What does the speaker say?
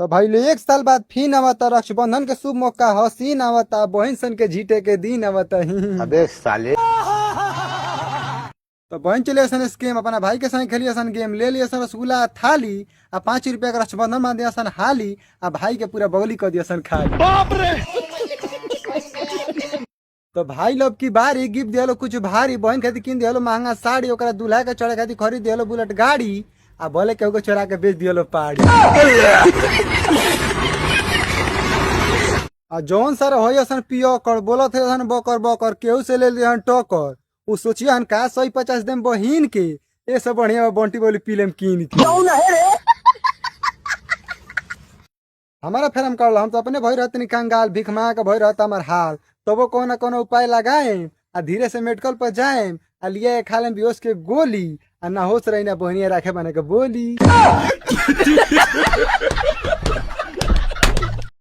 तो भाई लो 1 साल बाद फिर आवता रक्षाबंधन के शुभ मौका हसीन आवता बहन सन के जीते के दिन आवता। अबे साले तो बहन चले सन स्कीम अपना भाई के संग खेलिए सन गेम ले लिए सन रसगुल्ला थाली आ 5 रुपया का रक्षाबंधन मान दिया सन हाली आ भाई के पूरा बगली कर दिया सन खाली। बाप रे। तो भाई लोग की बारी गिफ्ट दिया कुछ भारी बहन खातिर किन दिया महंगा साड़ी ओकरा दूल्हा के चढ़े खातिर खरीद दिया बुलेट गाड़ी आ बोले केहू के चोरा के बेच दिया पाड़ी। आ जौन सर हो सन पियो कर बोलत है सन बकर बकर केहू से ले लिहन टोकर उ सोचिए हन का 150 देम बहिन के ये सब बढ़िया बंटी बोली पीलेम कीन के हमारा फेरम कर हम तो अपने भई रहते कंगाल भिख मांग के भई रहता हमार हाल तबो कोनो ना कोनो उपाय लगाए आ धीरे से मेडिकल पर जाए आ लिए खा लेम बेहोश के गोली आ ना होश रही ना बहनिया राखे बने के बोली।